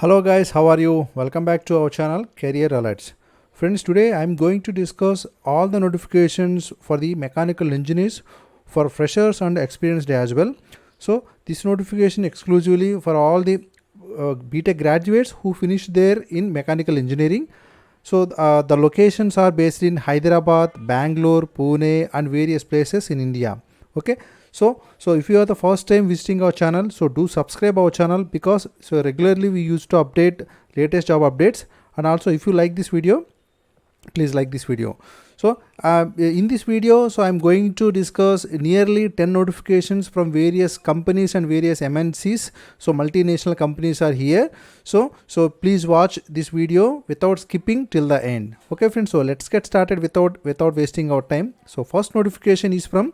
Hello guys, how are you? Welcome back to our channel Career Alerts. Friends, today I am going to discuss all the notifications for the mechanical engineers for freshers and experienced as well. So this notification exclusively for all the BTech graduates who finished there in mechanical engineering. So the locations are based in Hyderabad, Bangalore, Pune and various places in India. Okay. So if you are the first time visiting our channel, so do subscribe our channel because so regularly we used to update latest job updates. And also if you like this video, please like this video. So in this video, so I'm going to discuss nearly 10 notifications from various companies and various MNCs. So multinational companies are here. So please watch this video without skipping till the end. Okay friends, so let's get started without wasting our time. So first notification is from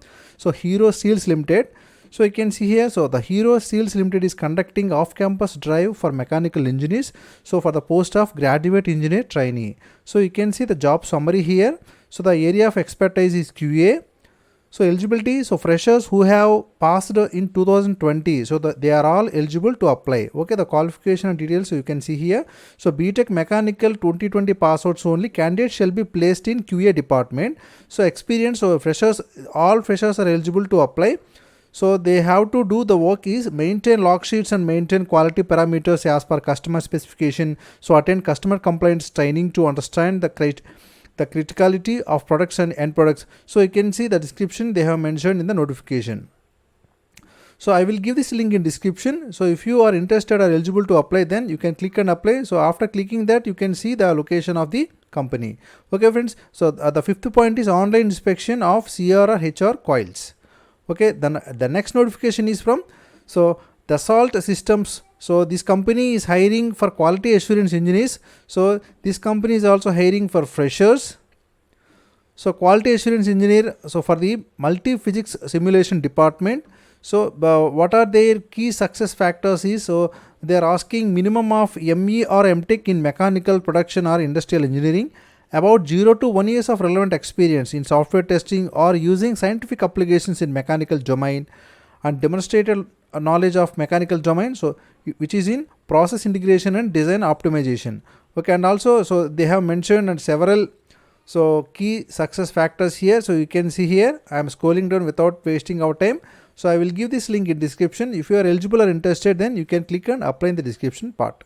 Hero Steels Limited. So you can see here, so the Hero Steels Limited is conducting off-campus drive for mechanical engineers. So for the post of graduate engineer trainee. So you can see the job summary here. So the area of expertise is QA. So eligibility, so freshers who have passed in 2020, so they are all eligible to apply. Okay, the qualification and details so you can see here. So BTech Mechanical 2020 pass outs only candidates shall be placed in QA department. So experience, so freshers, all freshers are eligible to apply. So they have to do the work is maintain log sheets and maintain quality parameters as per customer specification. So attend customer complaints training to understand the criticality of products and end products. So you can see the description they have mentioned in the notification. So I will give this link in description. So if you are interested or eligible to apply, then you can click and apply. So after clicking that, you can see the location of the company. Okay friends, so the fifth point is online inspection of CRR HR coils. Okay, then the next notification is from Dassault Systems. So this company is hiring for quality assurance engineers. So this company is also hiring for freshers. So quality assurance engineer, so for the multi-physics simulation department. So what are their key success factors is, so they are asking minimum of ME or MTech in mechanical production or industrial engineering, about 0 to 1 years of relevant experience in software testing or using scientific applications in mechanical domain, and demonstrated knowledge of mechanical domain, so which is in process integration and design optimization. Okay, and also so they have mentioned several key success factors here. So you can see here, I am scrolling down without wasting our time. So I will give this link in description. If you are eligible or interested, then you can click and apply in the description part.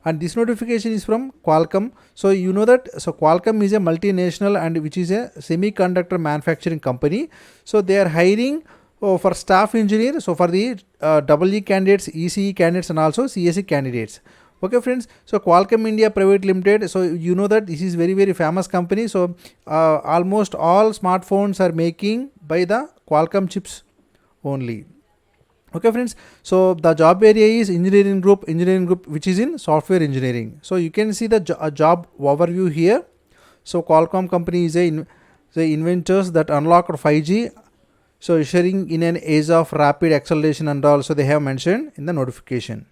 And this notification is from Qualcomm. So you know that Qualcomm is a multinational and which is a semiconductor manufacturing company. So they are hiring for staff engineer. So for the EE candidates, ECE candidates and also CSE candidates. Okay friends, so Qualcomm India Private Limited. So you know that this is very famous company. So almost all smartphones are making by the Qualcomm chips only. Okay friends, so the job area is engineering group which is in software engineering. So you can see the job overview here. So Qualcomm company is the inventors that unlocked 5G, so ushering in an age of rapid acceleration, and also they have mentioned in the notification.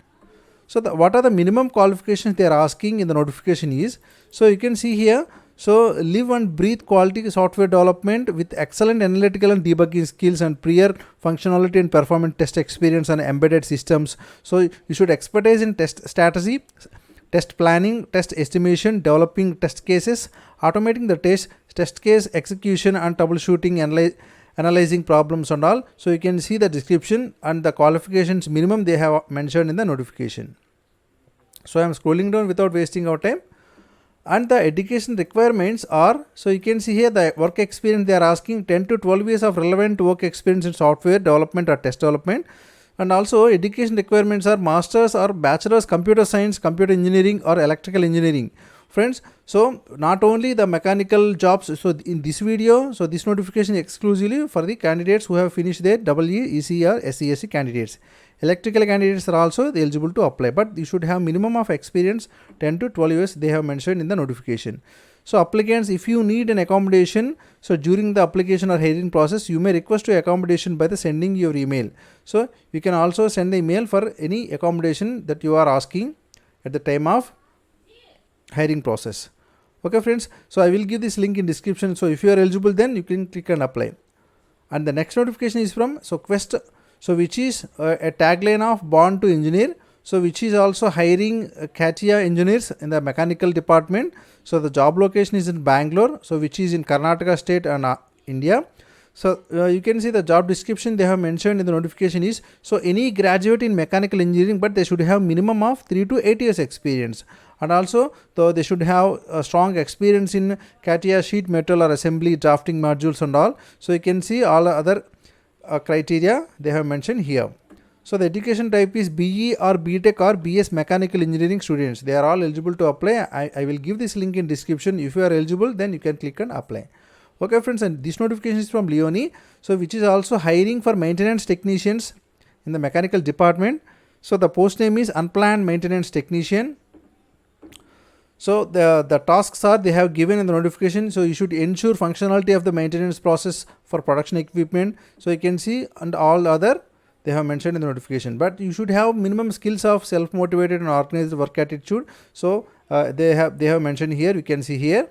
So what are the minimum qualifications they are asking in the notification is, so you can see here, so live and breathe quality software development with excellent analytical and debugging skills and prior functionality and performance test experience on embedded systems. So you should expertise in test strategy, test planning, test estimation, developing test cases, automating the test case execution and troubleshooting, analyzing problems and all. So you can see the description and the qualifications minimum they have mentioned in the notification. So I am scrolling down without wasting our time. And the education requirements are, so you can see here the work experience they are asking 10 to 12 years of relevant work experience in software development or test development. And also education requirements are masters or bachelor's computer science, computer engineering or electrical engineering. Friends, so not only the mechanical jobs, so in this video, so this notification exclusively for the candidates who have finished their EE, ECE or SCSE candidates. Electrical candidates are also eligible to apply, but you should have minimum of experience 10 to 12 years they have mentioned in the notification. So applicants, if you need an accommodation, so during the application or hiring process, you may request to accommodation by the sending your email. So you can also send the email for any accommodation that you are asking at the time of hiring process. Okay friends, so I will give this link in description. So if you are eligible, then you can click and apply. And the next notification is from Quest, so which is a tagline of Born to Engineer. so which is also hiring CATIA engineers in the mechanical department. So the job location is in Bangalore, so which is in Karnataka state and India. So you can see the job description they have mentioned in the notification is, so any graduate in mechanical engineering, but they should have minimum of 3 to 8 years experience, and also though they should have a strong experience in CATIA sheet metal or assembly drafting modules and all. So you can see all other criteria they have mentioned here. So the education type is BE or BTech or BS mechanical engineering students. They are all eligible to apply. I will give this link in description. If you are eligible, then you can click and apply. Okay friends, and this notification is from Leoni, so which is also hiring for maintenance technicians in the mechanical department. So the post name is unplanned maintenance technician. So the tasks are they have given in the notification. So you should ensure functionality of the maintenance process for production equipment. So you can see, and all other they have mentioned in the notification, but you should have minimum skills of self-motivated and organized work attitude. So they have mentioned here, you can see here.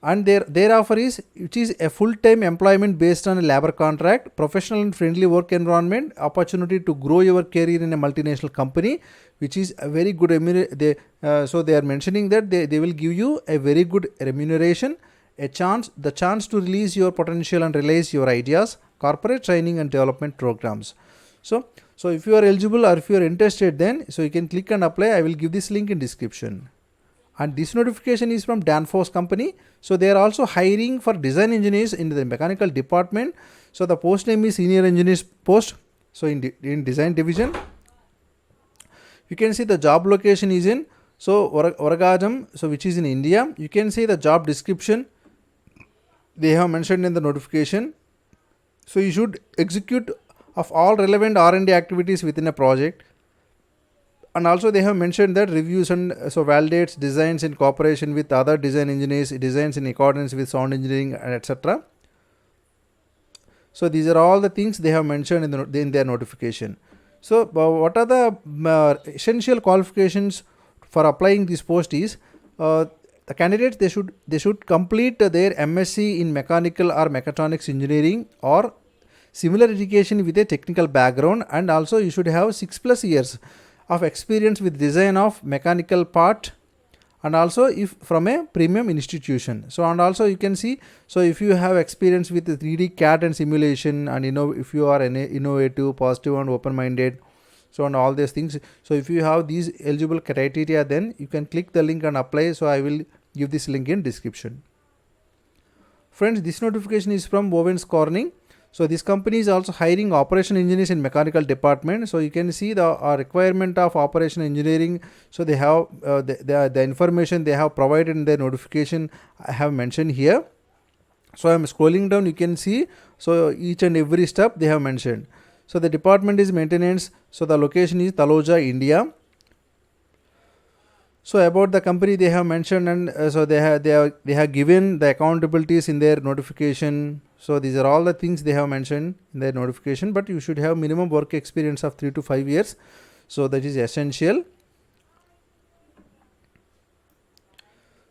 And their offer is, it is a full-time employment based on a labor contract, professional and friendly work environment, opportunity to grow your career in a multinational company, which is a very good so they are mentioning that they will give you a very good remuneration, the chance to release your potential and realize your ideas, corporate training and development programs. So if you are eligible or if you are interested, then so you can click and apply. I will give this link in description. And this notification is from Danfoss company. So they are also hiring for design engineers in the mechanical department. So the post name is senior engineers post. So in design division, you can see the job location is in Oragadam, so which is in India. You can see the job description they have mentioned in the notification. So you should execute of all relevant R&D activities within a project. And also they have mentioned that reviews and validates designs in cooperation with other design engineers, designs in accordance with sound engineering, etc. So these are all the things they have mentioned in their notification. So what are the essential qualifications for applying this post is, the candidates they should complete their MSc in mechanical or mechatronics engineering or similar education with a technical background, and also you should have 6+ years of experience with design of mechanical part, and also if from a premium institution. So and also you can see, so if you have experience with 3D CAD and simulation, and if you are an innovative, positive and open-minded, so and all these things, so if you have these eligible criteria, then you can click the link and apply. So I will give this link in description. Friends, this notification is from Owens Corning. So this company is also hiring operation engineers in mechanical department. So you can see the requirement of operation engineering. So they have the information they have provided in their notification I have mentioned here. So I am scrolling down, you can see, so each and every step they have mentioned. So the department is maintenance. So the location is Taloja, India. So about the company they have mentioned, and so they have given the accountabilities in their notification. So these are all the things they have mentioned in their notification, but you should have minimum work experience of 3 to 5 years. So that is essential.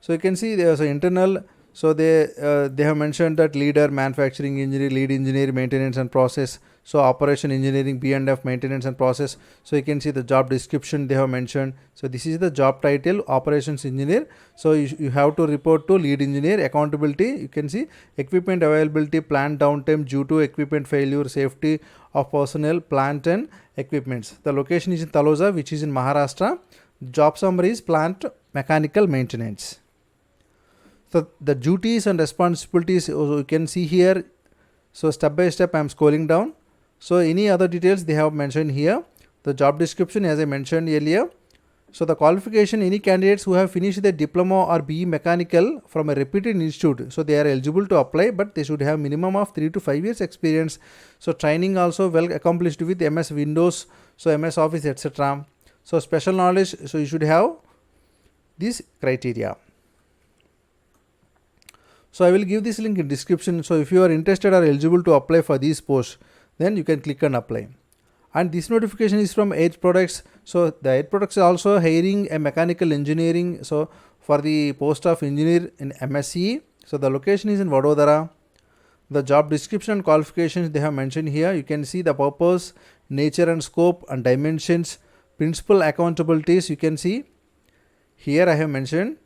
So you can see there is internal. So they have mentioned that leader, manufacturing engineer, lead engineer, maintenance and process. So operation engineering, B&F, maintenance and process. So you can see the job description they have mentioned. So this is the job title, operations engineer. So you have to report to lead engineer. Accountability, you can see equipment availability, plant downtime due to equipment failure, safety of personnel, plant and equipments. The location is in Taloja, which is in Maharashtra. Job summary is plant mechanical maintenance. So the duties and responsibilities you can see here. So step by step I am scrolling down. So any other details they have mentioned here. The job description as I mentioned earlier. So the qualification, any candidates who have finished their diploma or BE mechanical from a reputed institute, so they are eligible to apply, but they should have minimum of 3 to 5 years experience. So training also well accomplished with MS Windows, so MS Office, etc. So special knowledge, so you should have these criteria. So I will give this link in description. So if you are interested or eligible to apply for these posts, then you can click and apply. And this notification is from Edge Products. So the Edge Products is also hiring a mechanical engineering. So for the post of engineer in MSc. So the location is in Vadodara. The job description and qualifications they have mentioned here. You can see the purpose, nature and scope and dimensions. principal accountabilities, you can see here I have mentioned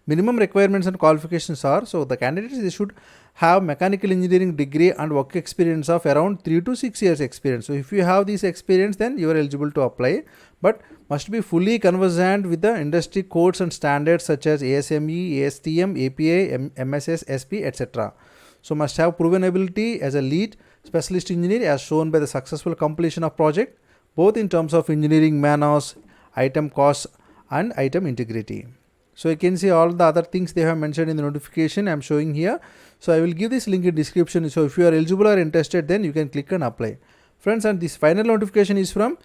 minimum requirements and qualifications are, so the candidates, they should have mechanical engineering degree and work experience of around 3 to 6 years experience. So if you have this experience, then you are eligible to apply, but must be fully conversant with the industry codes and standards such as ASME, ASTM, APA, MSS, SP, etc. So must have proven ability as a lead specialist engineer as shown by the successful completion of project, both in terms of engineering man-hours, item costs and item integrity. So you can see all the other things they have mentioned in the notification I am showing here. So I will give this link in description. So if you are eligible or interested, then you can click and apply. Friends, and this final notification is from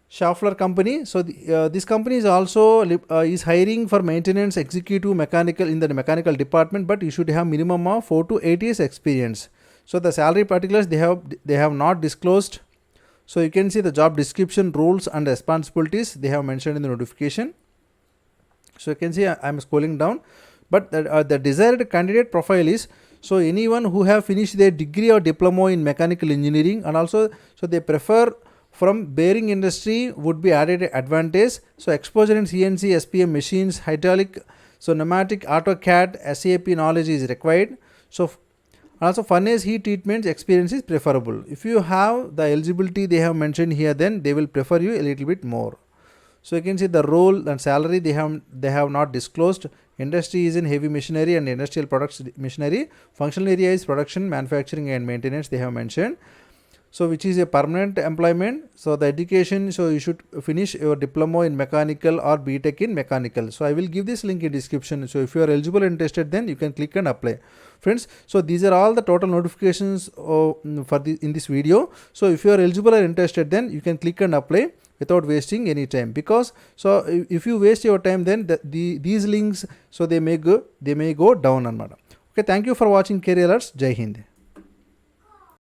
Schaeffler company. So this company is also is hiring for maintenance executive mechanical in the mechanical department, but you should have minimum of 4 to 8 years experience. So the salary particulars they have not disclosed. So you can see the job description, roles and responsibilities they have mentioned in the notification. So you can see I am scrolling down, but the desired candidate profile is, so anyone who have finished their degree or diploma in mechanical engineering, and also so they prefer from bearing industry would be added advantage. So exposure in CNC, SPM machines, hydraulic, so pneumatic, AutoCAD, SAP knowledge is required. So also furnace heat treatment experience is preferable. If you have the eligibility they have mentioned here, then they will prefer you a little bit more. So you can see the role and salary they have not disclosed. Industry is in heavy machinery and industrial products machinery. Functional area is production, manufacturing and maintenance they have mentioned. So which is a permanent employment. So the education, so you should finish your diploma in mechanical or BTech in mechanical. So I will give this link in description. So if you are eligible and interested, then you can click and apply. Friends, so these are all the total notifications in this video. So if you are eligible or interested, then you can click and apply without wasting any time, because so if you waste your time, then these links, so they may go down. Okay, thank you for watching Career Alerts. Jai Hind.